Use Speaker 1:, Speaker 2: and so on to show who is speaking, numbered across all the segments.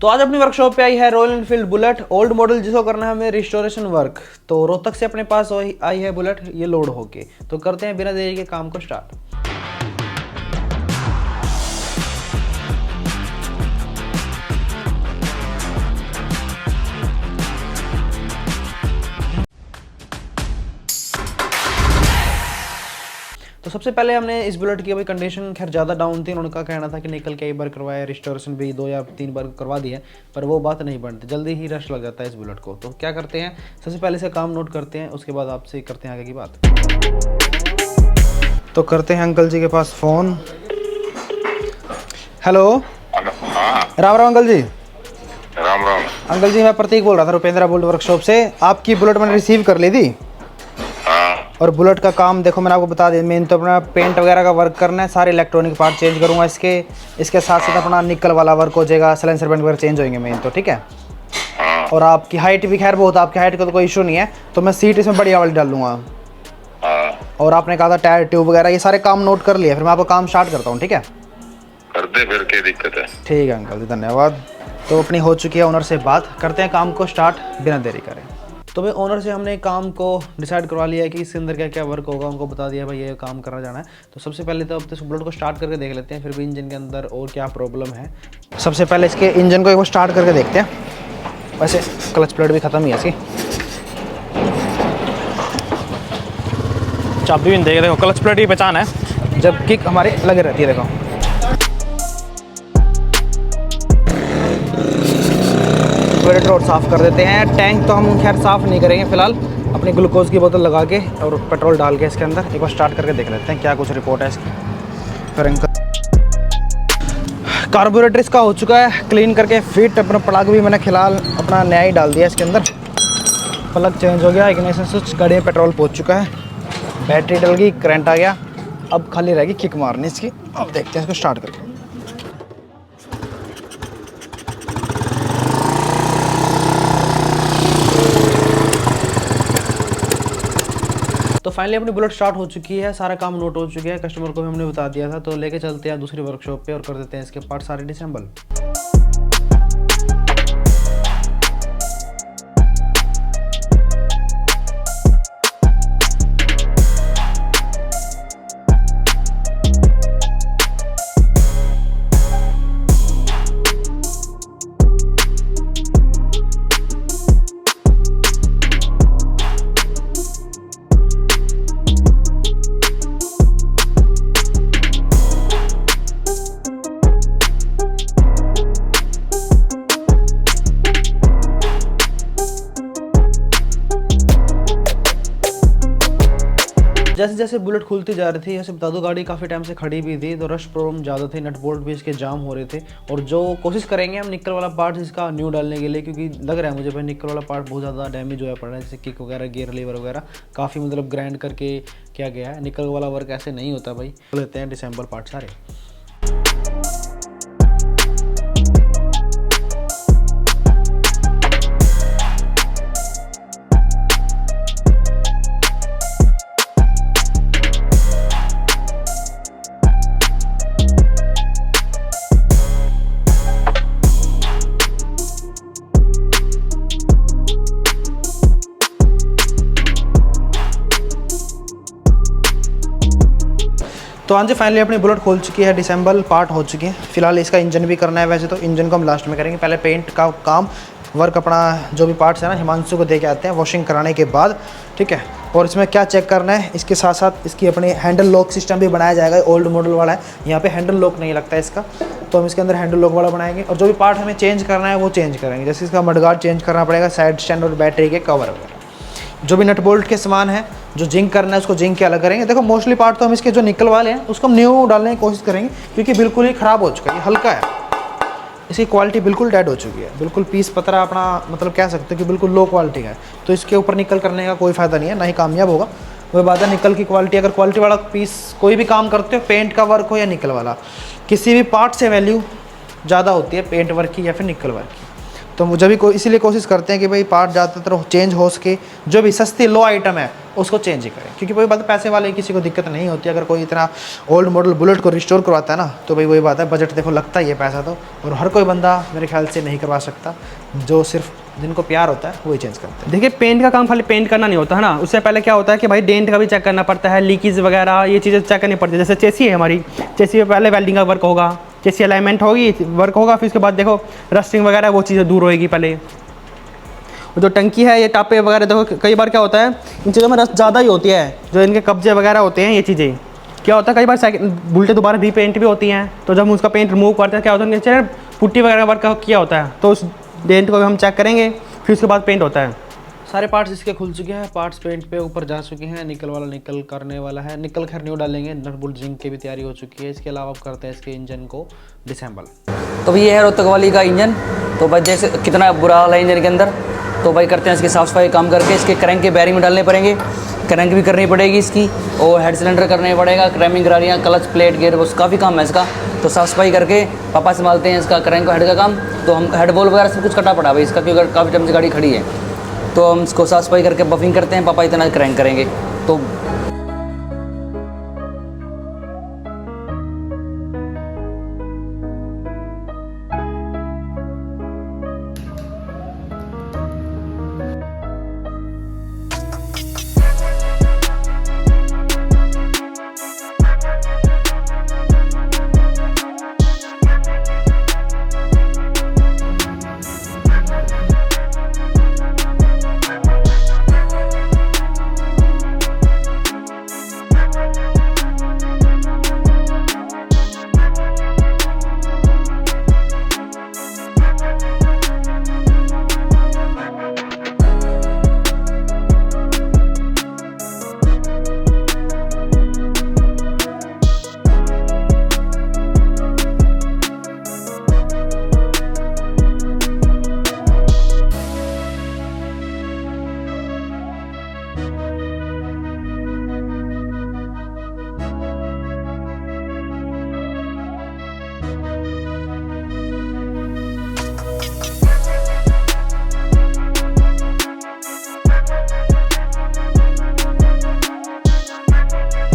Speaker 1: तो आज अपनी वर्कशॉप पे आई है royal Enfield bullet old model, जिसको करना है हमें रिस्टोरेशन वर्क। तो रोहतक से अपने पास आई है बुलेट, ये लोड होके। तो करते हैं बिना देरी के काम को स्टार्ट। तो सबसे पहले हमने इस बुलेट की अभी कंडीशन खैर ज़्यादा डाउन थी। उनका कहना था कि निकल के एक बार करवाया, रिस्टोरेशन भी 2 या 3 बार करवा दिया, पर वो बात नहीं बनती, जल्दी ही रश लग जाता है इस बुलेट को। तो क्या करते हैं, सबसे पहले से काम नोट करते हैं, उसके बाद आपसे करते हैं आगे की बात। तो करते हैं अंकल जी के पास phone. Hello, Ram Ram uncle ji.
Speaker 2: Ram Ram
Speaker 1: uncle ji, मैं प्रतीक बोल रहा था रुपेंद्रा बुलेट वर्कशॉप से। आपकी बुलेट मैंने रिसीव कर ली थी, और बुलेट का काम देखो मैंने आपको बता दिया। मेन तो अपना पेंट वगैरह का वर्क करना है, सारे इलेक्ट्रॉनिक पार्ट चेंज करूँगा इसके साथ साथ अपना निकल वाला वर्क हो जाएगा, साइलेंसर बैंड वगैरह चेंज होंगे मेन तो, ठीक है। और आपकी हाइट भी खैर बहुत, आपकी हाइट का तो कोई इशू नहीं है, तो मैं सीट इसमें बढ़िया वाली डाल लूँगा। और आपने कहा था टायर ट्यूब वगैरह, ये सारे काम नोट कर लिया, फिर मैं आपका काम स्टार्ट करता हूँ, ठीक है।
Speaker 2: कर दे, फिर क्या दिक्कत है।
Speaker 1: ठीक है अंकल जी, धन्यवाद। तो अपनी हो चुकी है ओनर से बात, करते हैं काम को स्टार्ट बिना देरी करें। तो भाई ओनर से हमने काम को डिसाइड करवा लिया है कि इसके अंदर क्या क्या वर्क होगा, उनको बता दिया भाई ये काम करना जाना है। तो सबसे पहले तो अब तो बुलेट को स्टार्ट करके देख लेते हैं, फिर भी इंजन के अंदर और क्या प्रॉब्लम है। सबसे पहले इसके इंजन को एक बार स्टार्ट करके देखते हैं। वैसे क्लच प्लेट भी ख़त्म ही है इसकी, चाबी भी नहीं देगी, देखो क्लच प्लेट की पहचान है जब किक हमारी लगे रहती है। देखो टॉयलेट रोड साफ़ कर देते हैं। टैंक तो हम खैर साफ़ नहीं करेंगे फिलहाल, अपनी ग्लूकोज की बोतल लगा के और पेट्रोल डाल के इसके अंदर एक बार स्टार्ट करके देख लेते हैं क्या कुछ रिपोर्ट है इसकी। फिर कार्बोरेटर इसका हो चुका है क्लीन करके फिट। अपना प्लग भी मैंने फिलहाल अपना नया ही डाल दिया इसके अंदर, प्लग चेंज हो गया, इग्निशन स्विच, गाड़ी में पेट्रोल पहुँच चुका है, बैटरी डल गई, करंट आ गया। अब खाली रहेगी किक मारनी इसकी। अब देखते हैं इसको स्टार्ट करके। तो फाइनली अपनी बुलेट स्टार्ट हो चुकी है, सारा काम नोट हो चुका है, कस्टमर को भी हमने बता दिया था। तो लेके चलते हैं दूसरी वर्कशॉप पे और कर देते हैं इसके पार्ट सारे डिसेंबल। जैसे जैसे बुलेट खुलती जा रही थी, ऐसे बता दो गाड़ी काफ़ी टाइम से खड़ी भी थी, तो रश प्रॉब्लम ज़्यादा थी, नट बोल्ट भी इसके जाम हो रहे थे। और जो कोशिश करेंगे हम निकल वाला पार्ट इसका न्यू डालने के लिए, क्योंकि लग रहा है मुझे भाई निकल वाला पार्ट बहुत ज़्यादा डैमेज हुआ पड़ रहा है, जैसे किक वगैरह, गियर लीवर वगैरह काफ़ी मतलब ग्राइंड करके क्या गया है। निकल वाला वर्क ऐसे नहीं होता भाई। लेते हैं डिसेंबल पार्ट सारे। तो हाँ जी, फाइनली अपनी बुलेट खोल चुकी है, डिसेंबल पार्ट हो चुकी है। फिलहाल इसका इंजन भी करना है, वैसे तो इंजन को हम लास्ट में करेंगे। पहले पेंट का काम वर्क अपना जो भी पार्ट्स है ना हिमांशु को दे के आते हैं वॉशिंग कराने के बाद, ठीक है। और इसमें क्या चेक करना है, इसके साथ साथ इसकी अपनी हैंडल लॉक सिस्टम भी बनाया जाएगा। ओल्ड मॉडल वाला है, यहाँ पे हैंडल लॉक नहीं लगता है इसका, तो हम इसके अंदर हैंडल लॉक वाला बनाएंगे। और जो भी पार्ट हमें चेंज करना है वो चेंज करेंगे, जैसे इसका मडगार्ड चेंज करना पड़ेगा, साइड स्टैंड और बैटरी के कवर वगैरह। जो भी नट बोल्ट के सामान है, जो जिंक करना है उसको जिंक के अलग करेंगे। देखो मोस्टली पार्ट तो हम इसके जो निकल वाले हैं उसको हम न्यू डालने की कोशिश करेंगे, क्योंकि बिल्कुल ही ख़राब हो चुका है, ये हल्का है, इसकी क्वालिटी बिल्कुल डेड हो चुकी है, बिल्कुल पीस पतरा अपना मतलब कह सकते हो कि बिल्कुल लो क्वालिटी का है। तो इसके ऊपर निकल करने का कोई फ़ायदा नहीं है, ना ही कामयाब होगा। वही बात है निकल की क्वालिटी, अगर क्वालिटी वाला पीस कोई भी काम करते हो, पेंट का वर्क हो या निकल वाला, किसी भी पार्ट से वैल्यू ज़्यादा होती है पेंट वर्क की या फिर निकल वर्क की। तो मुझे भी इसीलिए कोशिश करते हैं कि भाई पार्ट ज़्यादातर चेंज हो सके, जो भी सस्ती लो आइटम है उसको चेंज ही करें, क्योंकि वही बात है, पैसे वाले किसी को दिक्कत नहीं होती। अगर कोई इतना ओल्ड मॉडल बुलेट को रिस्टोर करवाता है ना, तो भाई वही बात है, बजट देखो लगता ही है पैसा तो, और हर कोई बंदा मेरे ख्याल से नहीं करवा सकता। जो सिर्फ जिनको प्यार होता है वही चेंज करते हैं।
Speaker 3: देखिए पेंट का काम खाली पेंट करना नहीं होता है ना, उससे पहले क्या होता है कि भाई डेंट का भी चेक करना पड़ता है, लीकेज वगैरह ये चीज़ें चेक करनी पड़ती है। जैसे चेसी है हमारी, चेसी में पहले वेल्डिंग का वर्क होगा, चेसी अलाइनमेंट होगी, वर्क होगा, फिर उसके बाद देखो रस्टिंग वगैरह वो चीज़ें दूर होएगी। पहले जो टंकी है, ये टापे वगैरह देखो, कई बार क्या होता है इन चीज़ों में रस्ट ज़्यादा ही होती है, जो इनके कब्जे वगैरह होते हैं, ये चीज़ें क्या होता है कई बार बुलेटें दोबारा रीपेंट भी होती हैं, तो जब हम उसका पेंट रिमूव करते हैं क्या होता है नीचे पुट्टी वगैरह वर्क किया होता है, तो उस डेंट को हम चेक करेंगे, फिर उसके बाद पेंट होता है।
Speaker 1: सारे पार्ट्स इसके खुल चुके हैं, पार्ट्स पेंट पे ऊपर जा चुके हैं, निकल वाला निकल करने वाला है, निकल खैर न्यू डालेंगे, नट बोल्ट जिंक की भी तैयारी हो चुकी है। इसके अलावा अब करते हैं इसके इंजन को डिसेंबल।
Speaker 4: तो भाई ये है रोहतक वाली का इंजन। तो भाई जैसे कितना बुरा हाल है इंजन के अंदर, तो भाई करते हैं इसकी साफ़ सफाई काम करके, इसके क्रैंक के बैरिंग में डालने पड़ेंगे, क्रैंक भी करनी पड़ेगी इसकी, और हेड सिलेंडर करने पड़ेगा, क्रैमिंग करारियाँ, क्लच प्लेट गेयर बॉक्स, काफ़ी काम है इसका। तो साफ़ सफाई करके पापा संभालते हैं इसका क्रैंक हेड का काम। तो हम हेड बॉल वगैरह सब कुछ कटा पड़ा भाई इसका, क्योंकि काफ़ी टाइम से गाड़ी खड़ी है, तो हम इसको साफ़ सफाई करके बफिंग करते हैं, पापा इतना क्रैंक करेंगे। तो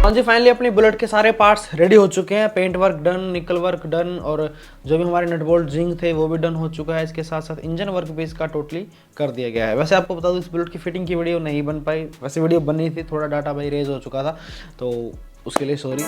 Speaker 1: हाँ जी, फाइनली अपनी बुलेट के सारे पार्ट्स रेडी हो चुके हैं, पेंट वर्क डन, निकल वर्क डन, और जो भी हमारे नट बोल्ट जिंक थे वो भी डन हो चुका है। इसके साथ साथ इंजन वर्क भी इसका टोटली कर दिया गया है। वैसे आपको बता दूं इस बुलेट की फिटिंग की वीडियो नहीं बन पाई, वैसे वीडियो बनी थी, थोड़ा डाटा भाई रेज हो चुका था, तो उसके लिए सॉरी।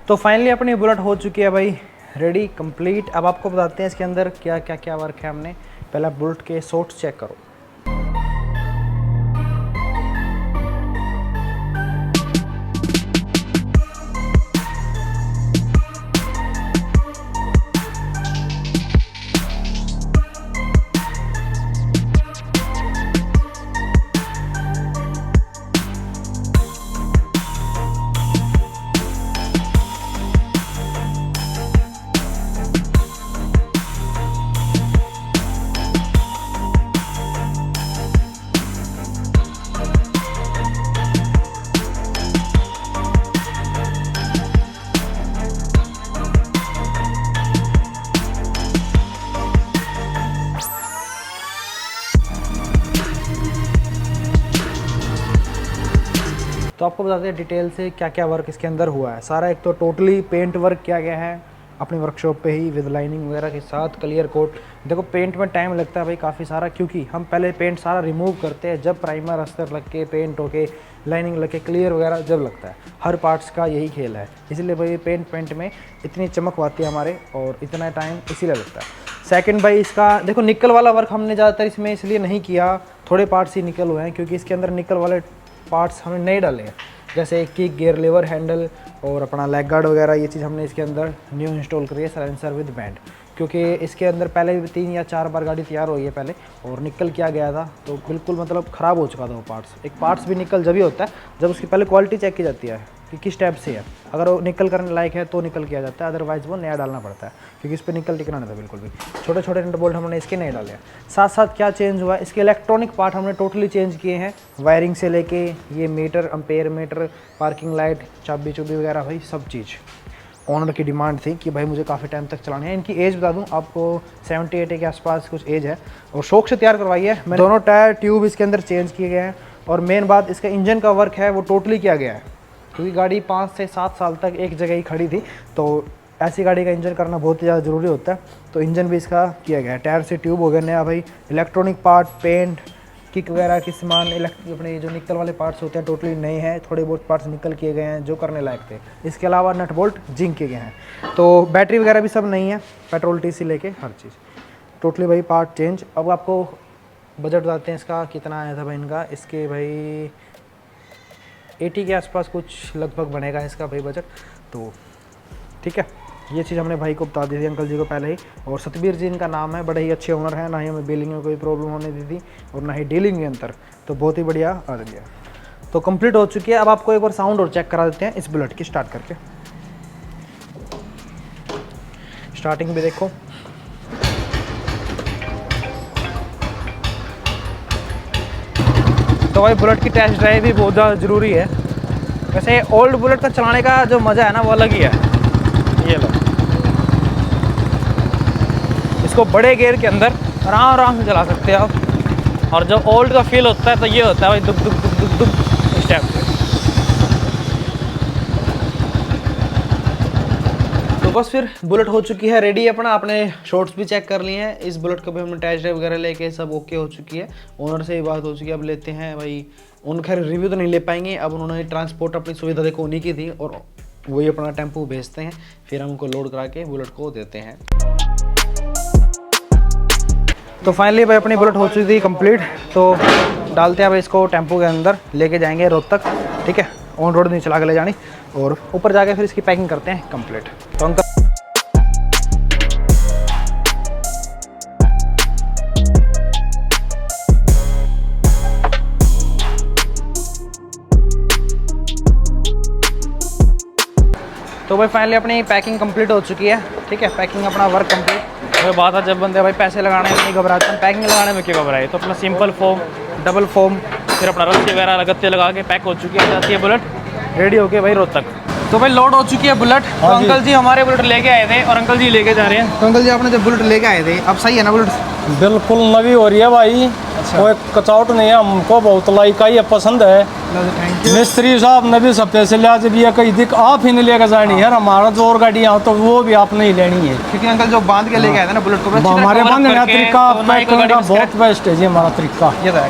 Speaker 1: तो फाइनली अपनी बुलेट हो चुकी है भाई रेडी कंप्लीट। अब आपको बताते हैं इसके अंदर क्या क्या वर्क है। हमने पहला बुलेट के शॉर्ट्स चेक करो। तो आपको बताते हैं डिटेल से क्या क्या वर्क इसके अंदर हुआ है सारा। एक तो टोटली पेंट वर्क किया गया है अपनी वर्कशॉप पे ही विद लाइनिंग वगैरह के साथ, क्लियर कोट। देखो पेंट में टाइम लगता है भाई काफ़ी सारा, क्योंकि हम पहले पेंट सारा रिमूव करते हैं, जब प्राइमर अस्तर लग के पेंट होके लाइनिंग लग के क्लियर वगैरह जब लगता है। हर पार्ट्स का यही खेल है, इसलिए भाई पेंट में इतनी चमक आती है हमारे, और इतना टाइम इसीलिए लगता है। सेकंड भाई इसका देखो निकल वाला वर्क हमने ज़्यादातर इसमें इसलिए नहीं किया, थोड़े पार्ट्स ही निकल हुए हैं, क्योंकि इसके अंदर निकल वाले पार्ट्स हमने नहीं डाले हैं, जैसे किक, गियर लीवर, हैंडल और अपना लेग गार्ड वगैरह, ये चीज़ हमने इसके अंदर न्यू इंस्टॉल करी है, साइलेंसर विद बैंड। क्योंकि इसके अंदर पहले भी 3 या 4 बार गाड़ी तैयार हुई है पहले और निकल किया गया था, तो बिल्कुल मतलब ख़राब हो चुका था वो पार्ट्स। एक पार्ट्स भी निकल जब ही होता है जब उसकी पहले क्वालिटी चेक की जाती है कि किस टाइप से है। अगर वो निकल करने लायक है तो निकल किया जाता है, अदरवाइज़ वो नया डालना पड़ता है, क्योंकि इस पर निकल टिकना नहीं था बिल्कुल भी। छोटे छोटे नट बोल्ट हमने इसके नहीं डाले हैं। साथ साथ क्या चेंज हुआ है, इसके इलेक्ट्रॉनिक पार्ट हमने टोटली चेंज किए हैं, वायरिंग से लेके ये meter, ampere meter, parking light, चाबी चुबी वगैरह, भाई सब चीज़। ऑनर की डिमांड थी कि भाई मुझे काफ़ी टाइम तक चलाने हैं। इनकी एज बता दूं आपको 78 के आसपास कुछ एज है और शौक से तैयार करवाई है। मैं दोनों टायर ट्यूब इसके अंदर चेंज किए गए हैं और मेन बात इसका इंजन का वर्क है वो टोटली किया गया है, क्योंकि गाड़ी 5 से 7 साल तक एक जगह ही खड़ी थी, तो ऐसी गाड़ी का इंजन करना बहुत ही ज़्यादा ज़रूरी होता है। तो इंजन भी इसका किया गया है, टायर से ट्यूब हो गया नया भाई, इलेक्ट्रॉनिक पार्ट, पेंट, किक वगैरह के सामान, अपने जो निकल वाले पार्ट्स होते हैं टोटली नए हैं, थोड़े बहुत पार्ट्स निकल किए गए हैं जो करने लायक थे। इसके अलावा नट बोल्ट जिंक किए गए हैं, तो बैटरी वगैरह भी सब नहीं है, पेट्रोल टीसी लेके हर चीज़ टोटली भाई पार्ट चेंज। अब आपको बजट बताते हैं इसका कितना आया था भाई इनका। इसके भाई 80 के आसपास कुछ लगभग बनेगा इसका भाई बजट। तो ठीक है, ये चीज़ हमने भाई को बता दी थी, अंकल जी को पहले ही। और सतबीर जी इनका नाम है, बड़े ही अच्छे ओनर हैं, ना ही हमें बिलिंग में कोई प्रॉब्लम होने दी थी और ना ही डीलिंग के अंदर, तो बहुत ही बढ़िया आ गया। तो कंप्लीट हो चुकी है। अब आपको एक बार साउंड और चेक करा देते हैं इस बुलेट की स्टार्ट करके। स्टार्टिंग भी देखो, तो भाई बुलेट की टेस्ट ड्राइव भी बहुत ज़्यादा ज़रूरी है। वैसे ओल्ड बुलेट का चलाने का जो मज़ा है ना वो अलग ही है। ये लो, इसको बड़े गियर के अंदर आराम आराम से चला सकते हैं आप, और जब ओल्ड का फील होता है तो ये होता है भाई दुक दुक दुक दुक दुक इस टाइप से। तो बस फिर बुलेट हो चुकी है रेडी अपना। आपने शॉर्ट्स भी चेक कर लिए हैं, इस बुलेट को भी हमने टेस्ट ड्राइव वगैरह लेके सब ओके हो चुकी है, ओनर से ही बात हो चुकी है। अब लेते हैं भाई, उन खैर रिव्यू तो नहीं ले पाएंगे, अब उन्होंने ट्रांसपोर्ट अपनी सुविधा देखो उन्हीं की थी और वही अपना टेम्पो भेजते हैं, फिर हम उनको लोड करा के बुलेट को देते हैं। तो फाइनली भाई अपनी बुलेट हो चुकी थी कंप्लीट, तो डालते हैं भाई इसको टेम्पो के अंदर, लेके जाएंगे रोहतक, ठीक है, ऑन रोड नहीं चला के ले जानी, और ऊपर जाके फिर इसकी पैकिंग करते हैं कंप्लीट। तो अंकल तो भाई फाइनली अपनी पैकिंग कंप्लीट हो चुकी है, ठीक है, पैकिंग अपना वर्क कंप्लीट। तो बात है जब बंदे भाई पैसे लगाने में नहीं घबराते हैं, पैकिंग लगाने में क्यों घबराए। तो अपना सिंपल फोम, डबल फोम, फिर अपना रस्सी वगैरह लगते लगा के पैक हो चुकी है, जाती है बुलेट रेडी होके भाई रोहतक। तो भाई लोड हो चुकी है बुलेट। तो अंकल जी हमारे बुलेट लेके आए थे और अंकल जी लेके जा रहे हैं। तो अंकल जी आपने जब बुलेट लेके आए थे, अब सही है ना बुलेट?
Speaker 5: बिल्कुल नवी हो रही है भाई। कोई कचौट नहीं है, हमको बहुत लाइक आई है, पसंद है। मिस्त्री साहब ने भी सब पैसे लिया, जब ये कहीं दिख आप ही नहीं लेकर जानी है, हमारा जो और गाड़ी यहाँ तो वो भी आपने ही लेनी है।
Speaker 1: क्योंकि अंकल जो बांध के लेके आए थे ना बुलेट को,
Speaker 5: हमारे बांधने का तरीका पैकिंग का बहुत बेस्ट है जी, हमारा तरीका।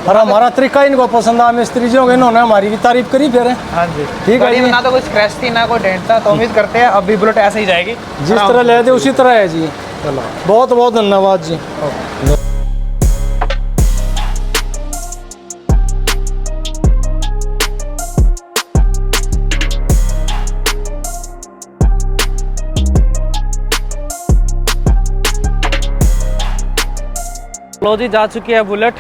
Speaker 5: और हमारा तरीका इनको पसंद आया मिस्त्री जी, इन्होंने हमारी भी तारीफ करी फिर।
Speaker 1: हाँ जी,
Speaker 5: ठीक है जी।
Speaker 1: ना तो कोई स्क्रैच थी ना कोई डेंट था, तो उम्मीद करते हैं अब भी बुलेट ऐसे ही जाएगी
Speaker 5: जिस तरह ले थे उसी तरह है जी। चलो बहुत बहुत धन्यवाद जी।
Speaker 1: लो जी, जा चुकी है बुलेट।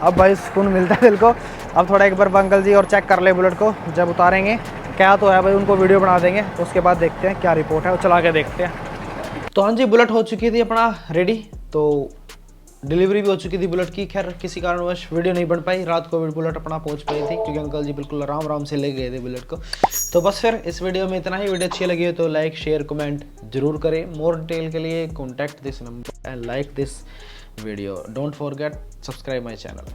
Speaker 1: अब भाई सुकून मिलता है दिल को। अब थोड़ा एक बार अंकल जी और चेक कर ले बुलेट को, जब उतारेंगे क्या तो है भाई उनको वीडियो बना देंगे, तो उसके बाद देखते हैं क्या रिपोर्ट है, वो चला के देखते हैं। तो हाँ जी, बुलेट हो चुकी थी अपना रेडी, तो डिलीवरी भी हो चुकी थी बुलेट की। खैर किसी कारणवश वीडियो नहीं बन पाई, रात को बुलेट अपना पहुंच पाई थी, क्योंकि अंकल जी बिल्कुल आराम आराम से ले गए थे बुलेट को। तो बस फिर इस वीडियो में इतना ही। वीडियो अच्छी लगी हो तो लाइक शेयर कमेंट जरूर करें। मोर डिटेल के लिए contact this number and like this video. Don't forget subscribe my channel.